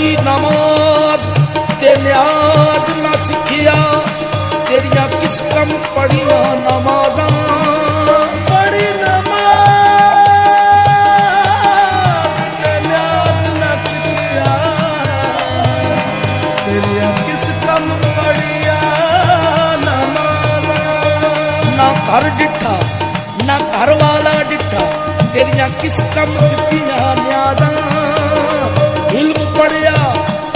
पढ़ी नमाज ते न्याज ना सिखिया, तेरिया किस कम पढ़िया नमाजा। पढ़ी नमाज ते न्याज ना सिखिया, तेरिया किस कम पढ़िया नमाजा। ना घर डिठा ना घर वाला डिठा, तेरिया किस कम दित्तियां न्याजा। इल्म पढ़िया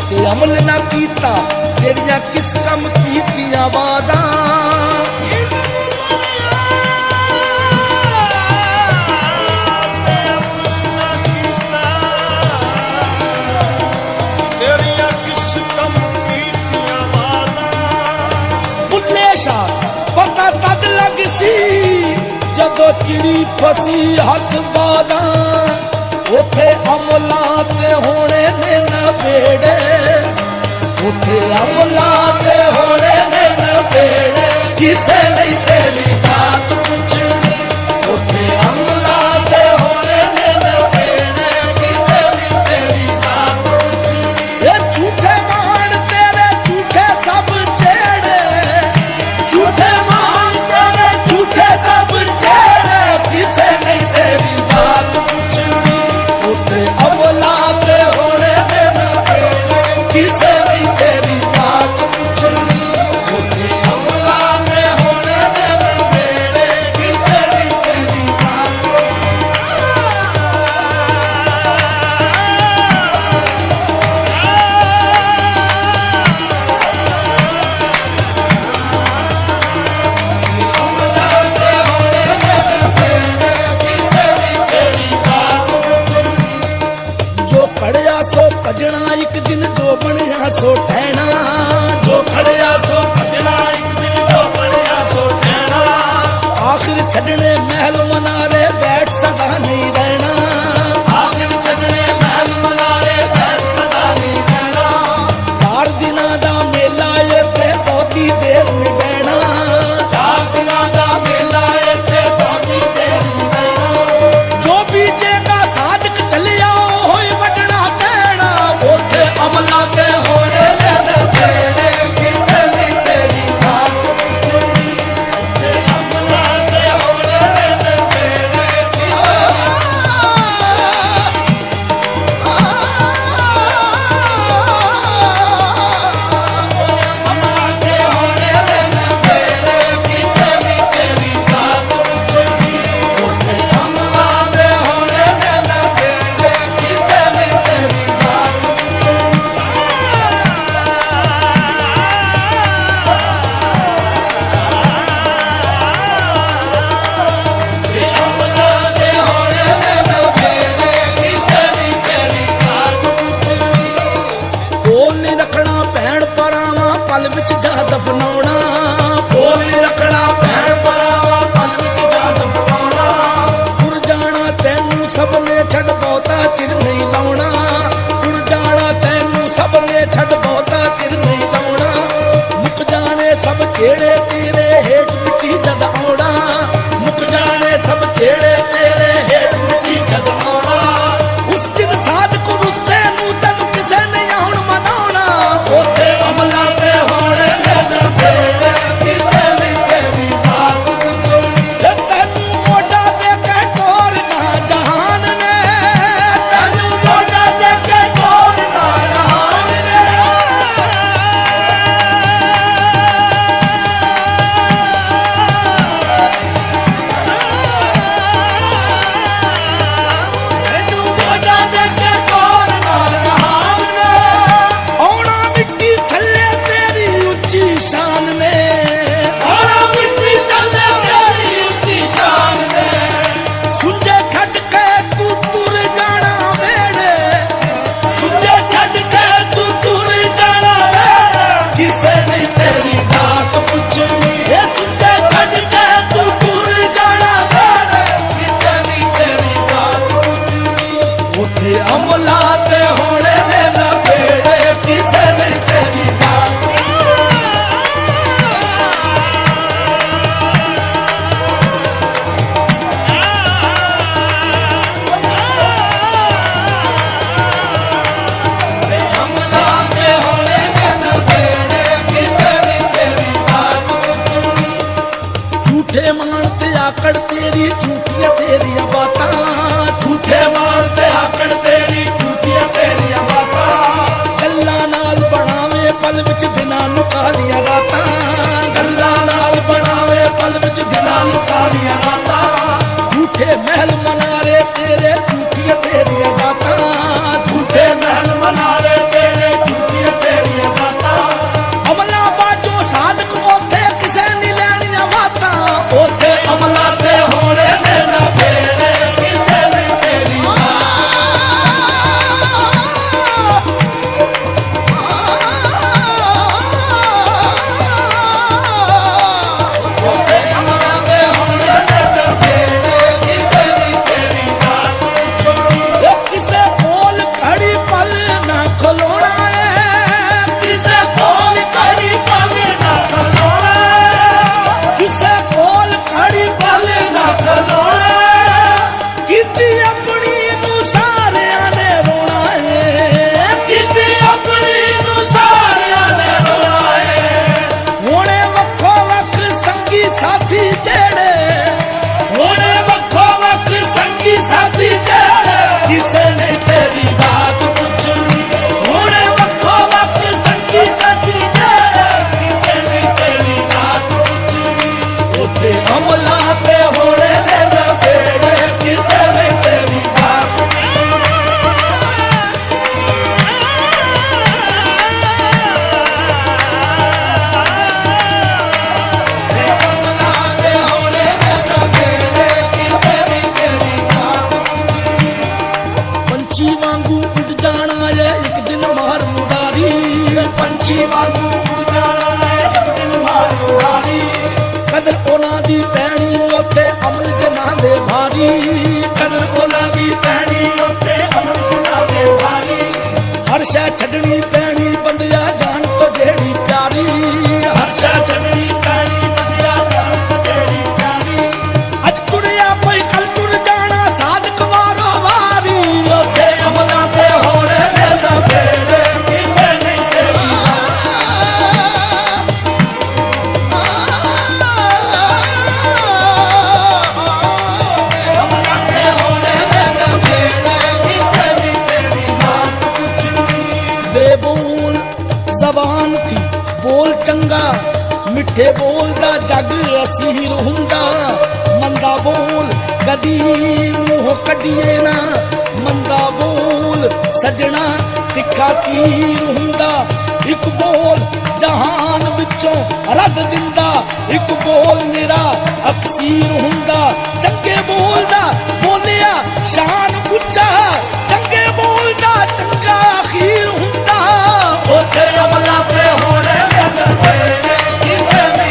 ते अमल ना कीता, तेरिया किस कम कीतियां वादा। तेरिया किस कम कीतियां वादा। बुल्ले शाह पता तद लग सी, जदों चिड़ी फसी हथ बादा। उथे अमला ते होने ने नबेड़े, उथे अमला ते होने ने नबेड़े। किसे नहीं तेरी बात पूछनी, उथे अमला ते होने ने नबेड़े। किसे नहीं तेरी बात पूछनी। ये झूठे मान तेरे झूठे सब छेड़े, झूठे मान तेरे झूठे सब छेड़े। किसे नहीं तेरी बात पूछनी, उथे अमला ते होने ने नबेड़े। किसे नहीं तेरी बात पूछनी, उथे अमला ते होने ने नबेड़े। किसे नहीं तेरी बात जो खड़िया सो भजना एक दिन, जो बनया सो ठहना। जो खड़िया सो भजना एक दिन, जो बनया सो ठहना। आखिर छड़ने महल मनारे बैठ सदा नहीं रहना। आखिर छड़ने महल मनारे बैठ सदा नहीं रहना। 4 दिना दा मेला ये ते बहुती देर में बहना। 4 दिनां दा मेला इत्थे बहुती देर नहीं बहना। जो बीजेगा साधक चलिया होई वडना कहना। उथे अमला ते होने ने नबेड़े। किसे नहीं तेरी बात पूछनी, ते अमला ते होने ने नबेड़े। अमला ते होने ने नबेड़े। किसे नहीं तेरी बात पूछनी, उथे अमला ते होने ने नबेड़े। किसे नहीं तेरी बात पूछनी। ते अमला ते होने ने नबेड़े। किसे नहीं तेरी बात पूछनी। कोल नहीं रखना भैन परावा, पल विच जा दफनाउणा। कोल नहीं रखना भैन भरावा, पल विच जा दफनाउणा। टुर जाना तैनू सबने छड़ बहुता चिर नहीं लाउणा। टुर जाना तैनू सबने छड़ बहुता चिर नहीं लाउणा। मुक जाने सब छेड़े तेरे हेठ मिट्टी जद आउणा। मुक जाने सब छेड़े तेरे हेठ मिट्टी जद आउणा। उस दिन साधक रुस्से नू तैनू किसे नहीं आउण मनाउणा। उथे अमला ते होने ने नबेड़े। किसे नहीं तेरी बात पूछनी। तैनू मोटा दे के टोरना जहान ने। तैनू मोटा दे के टोरना जहान ने। तैनू मोटा दे के टोरना जहान ने। औना मिट्टी थल्ले तेरी उच्ची शान ने। औना मिट्टी तले तेरी उच्ची शान ने। सुंजे छड़ के तू तुर जाना वेड़े। सुंजे छड़ के तू तुर जाना वेड़े। किसे नहीं तेरी बात पूछनी। ये सुंजे छड़ के तू तुर जाना वेड़े। किसे नहीं तेरी बात पूछनी। उथे अमला ते होने ने नबेड़े। किसे नहीं तेरी बात अमला ਕਿਸੇ ਨੇ ਤੇਰੀ ਜ਼ਾਤ ਪੁੱਛਣੀ ਹੁਣ ਵੱਖੋ ਵੱਖ ਸੰਗੀ ਸੰਗੀ ਜਿਹੜੇ ਕਿਸੇ ਨੇ ਤੇਰੀ ਜ਼ਾਤ ਪੁੱਛਣੀ ਉੱਥੇ ਅਮਲਾਂ ਤੇ ਹੋਣੇ ਨੇ ਨਵੇੜੇ ਕਿਸੇ ਨੇ ਤੇਰੀ ਜ਼ਾਤ ਪੰਛੀ ਵਾਂਗੂ ਉੱਡ ਜਾਣਾ ਏ ਇੱਕ ਦਿਨ ਮਾਰ ਮੁਰਾਰੀ ਪੰਛੀ ਵਾਂਗੂ ਉੱਡ ਜਾਣਾ ਏ ਇੱਕ ਦਿਨ ਮਾਰ ਮੁਰਾਰੀ ਕਦਰ ਉਹਨਾਂ ਦੀ ਪੈਣੀ ਉੱਥੇ ਅਮਲ ਜਨਾਂ ਦੇ ਭਾਰੀ ਕਦਰ ਉਹਨਾਂ ਦੀ ਪੈਣੀ ਉੱਤੇ ਅਮਲ ਜਨਾਂ ਦੇ ਭਾਰੀ ਹਰ ਸ਼ੈ ਛੱਡਣੀ ਪੈਣੀ ਬੰਦਿਆ ਜਾਨ ਤੋਂ ਜਿਹੜੀ ਪਿਆਰੀ ਹਰ ਸ਼ੈ ਛੱਡਣੀ ਪੈਣੀ ਬੰਦਿਆ ਜਾਨ ਤੋਂ ਜਿਹੜੀ ਪਿਆਰੀ ਅੱਜ ਤੁਰਿਆ ਪਈ ਕੱਲ ਤੁਰ ਜਾਣਾ ਸਾਧਕ ਵਾਰੋ ਵਾਰੀ ਉੱਥੇ ਅਮਲਾਂ ਤੇ ਹੋਣੇ ਨੇ ਨਵੇੜੇ ਕਿਸੇ ਨੇ ਤੇਰੀ ਅਮਲਾਂ ਤੇ ਹੋਣੇ ਨੇ ਨਵੇੜੇ ਕਿਸੇ ਨੇ ਤੇਰੀ ਜ਼ਾਤ ਪੁੱਛਣੀ ਬੇਬੋਲ ਜ਼ਬਾਨ ਥੀ ਬੋਲ ਚੰਗਾ ਮਿੱਠੇ ਬੋਲ ਦਾ ਜੱਗ ਅਸੀਰ ਹੁੰਦਾ ਮੰਦਾ ਬੋਲ ਕਦੀ ਮੂੰਹ ਕੱਢੀਏ ਨਾ ਮੰਦਾ ਬੋਲ ਸਜਣਾ ਤਿੱਖਾ ਤੀਰ ਹੁੰਦਾ ਇੱਕ ਬੋਲ ਜਹਾਨ ਵਿੱਚੋਂ ਰੱਦ ਦਿੰਦਾ ਇੱਕ ਬੋਲ ਮੇਰਾ ਅਕਸੀਰ ਹੁੰਦਾ ਚੰਗੇ ਬੋਲ ਦਾ ਬੋਲਿਆ ਸ਼ਾਨ ਉੱਚਾ ਚੰਗੇ ਬੋਲ ਦਾ ਚੰਗਾ ਅਖੀਰ ਹੁੰਦਾ ਉੱਥੇ ਅਮਲਾਂ ਤੇ ਹੋਣੇ ਨੇ ਨਵੇੜੇ ਕਿਸੇ ਨੇ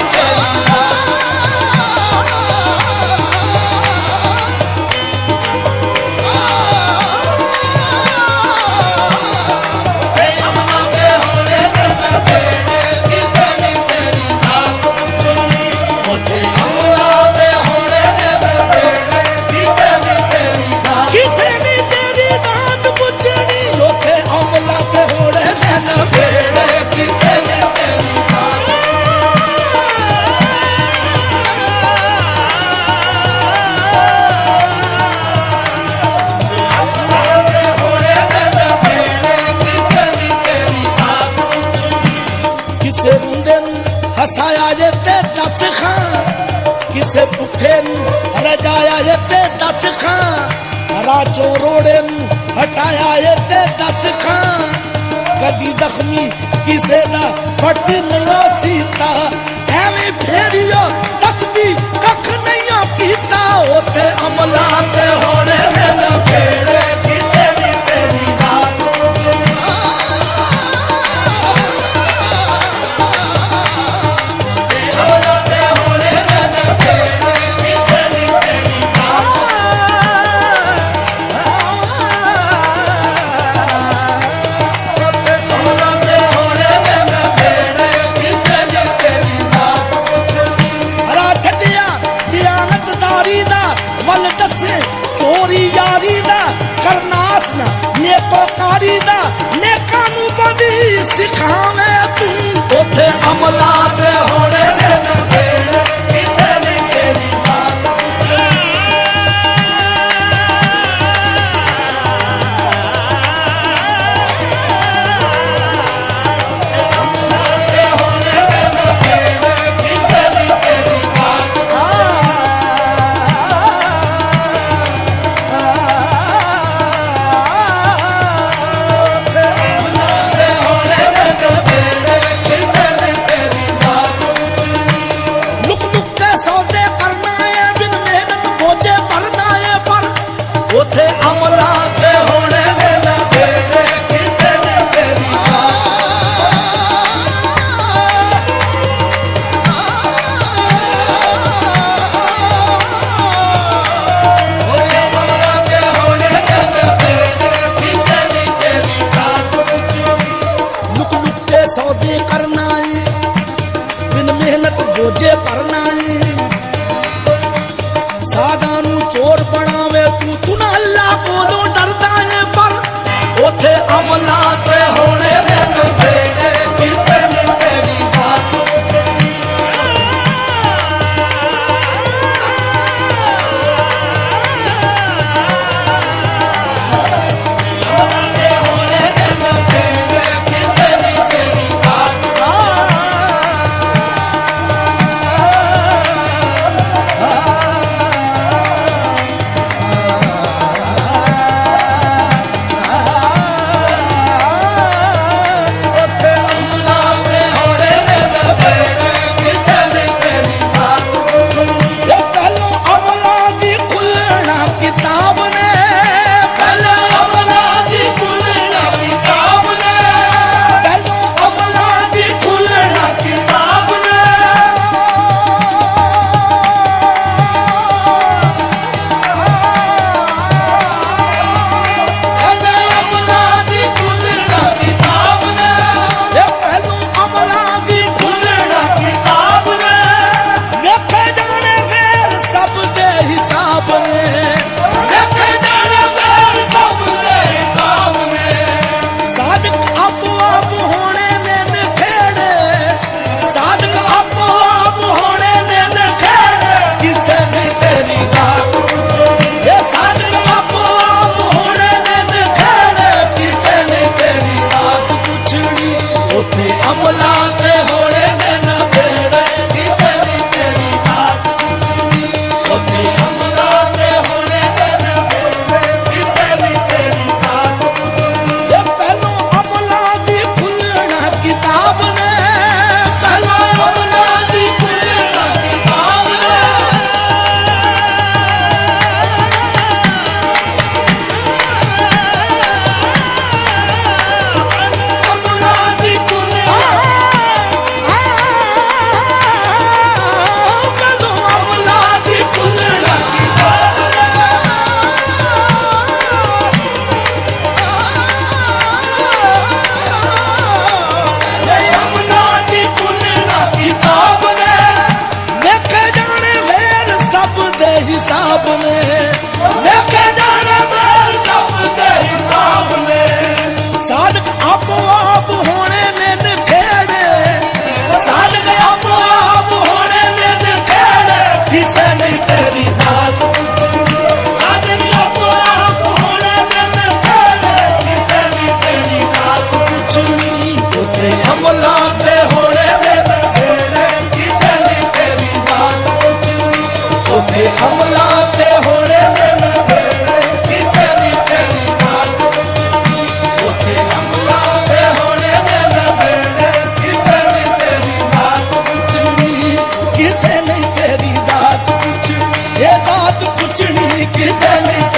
ਤੇਰੀ ਅਮਲਾਂ ਤੇ ਹੋਣੇ ਨੇ ਨਵੇੜੇ ਕਿਸੇ ਨੇ ਤੇਰੀ ਜ਼ਾਤ ਪੁੱਛਣੀ ਉੱਥੇ ਅਮਲਾਂ ਤੇ ਹੋਣੇ ਨੇ ਨਵੇੜੇ ਕਿਸੇ ਨੇ ਤੇਰੀ ਜ਼ਾਤ ਕਿਸੇ ਨੇ ਤੇਰੀ ਦਾਤ ਪੁੱਛਣੀ ਉੱਥੇ ਅਮਲਾਂ ਤੇ ਹੋਣੇ ਨੇ ਨਵੇੜੇ ਕਿਸੇ ਨੇ ਤੇਰੀ ਜ਼ਾਤ ਅਮਲਾਂ ਤੇ ਹੋਣੇ ਨੇ ਨਵੇੜੇ ਕਿਸੇ ਨੇ ਤੇਰੀ ਜ਼ਾਤ ਪੁੱਛਣੀ ਕਿਸੇ ਰੁੰਦੇ ਨੂੰ ਹਸਾਇਆ ਜੇ ਤੇ ਦੱਸ ਖਾਂ ਕਿਸੇ ਭੁੱਖੇ ਨੂੰ ਰਜਾਇਆ ਜੇ ਤੇ ਦੱਸ ਖਾਂ ਰਾਜੋਂ ਰੋੜੇ ਨੂੰ ਹਟਾਇਆ ਜੇ ਤੇ ਦੱਸ ਖਾਂ ਕਦੀ ਜ਼ਖਮੀ ਕਿਸੇ ਦਾ ਫਟ ਨਹੀਂ ਸੀਤਾ ਐਵੇਂ ਫੇਰਿਓ ਤਸਬੀ ਕੱਖ ਨਹੀਂ ਕੀਤਾ ਉੱਥੇ ਅਮਲਾਂ ਤੇ ਹੋਣੇ ਨੇ ਨਵੇੜੇ ਕਿਸੇ ਨੇ ਤੇਰੀ ਜ਼ਾਤ ਪੁੱਛਣੀ ਅਮਲਾਂ ਤੇ ਹੋਣੇ ਨੇ ਨਵੇੜੇ ਕਿਸੇ ਨੇ ਤੇਰੀ ਜ਼ਾਤ ਅਮਲਾਂ ਤੇ ਹੋਣੇ ਨੇ ਨਵੇੜੇ ਕਿਸੇ ਨੇ ਤੇਰੀ ਜ਼ਾਤ ਪੁੱਛਣੀ ਹਰਾ ਛੱਡਿਆ ਦਿਆਨਤਦਾਰੀ ਦਾ ਵੱਲ ਦੱਸੇ ਚੋਰੀ ਯਾਰੀ ਦਾ ਕਰਨਾਸ ਨਾ ਨੇਕੋਕਾਰੀ ਦਾ ਨੇਕਾਂ ਨੂੰ ਬਦੀ ਸਿਖਾਵੇਂ ਤੂੰ ਉੱਥੇ ਅਮਲਾਂ ਤੇ ਹੋਣੇ ਨੇ ਨਵੇੜੇ ਕਿਸੇ ਨੇ ਤੇਰੀ ਜ਼ਾਤ ਪੁੱਛਣੀ ਅਮਲਾਂ ਤੇ ਹੋਣੇ ਨੇ ਨਵੇੜੇ ਕਿਸੇ ਨੇ ਤੇਰੀ ਜ਼ਾਤ ਅਮਲਾਂ ਤੇ ਹੋਣੇ ਨੇ ਨਵੇੜੇ ਕਿਸੇ ਨੇ ਤੇਰੀ ਜ਼ਾਤ ਪੁੱਛਣੀ ਲੁਕ ਲੁਕ ਕੇ ਸੌਦੇ ਕਰਨਾ ਏ ਬਿਨ ਮਿਹਨਤ ਬੋਝੇ ਭਰਨਾ ਏ ਪਰ ਉੱਥੇ ਅਮਲਾਂ ਤੇ ਹੋਣੇ ਨੇ ਨਵੇੜੇ ਕਿਸੇ ਨੇ ਤੇਰੀ ਅਮਲਾਂ ਤੇ ਹੋਣੇ ਨੇ ਨਵੇੜੇ ਕਿਸੇ ਨੇ ਤੇਰੀ ਜ਼ਾਤ ਪੁੱਛਣੀ ਲੁਕ ਲੁਕ ਕੇ ਸੌਦੇ ਕਰਨਾ ਏ ਬਿਨ ਮਿਹਨਤ ਬੋਝੇ ਭਰਨਾ ਏ ਸਾਧਾਂ ਨੂੰ ਚੋਰ ਬਣਾਵੇ ਤੂੰ ਨਾ ਅੱਲਾ ਕੋਲੋਂ ਡਰਦਾ ਏ ਪਰ ਉੱਥੇ ਅਮਲਾਂ ਤੇ ਹੋਣੇ ਨੇ ਨਵੇੜੇ ਕਿਸੇ ਨੇ ਤੇਰੀ ਜ਼ਾਤ ਪੁੱਛਣੀ ਕਿਸੇ ਨੇ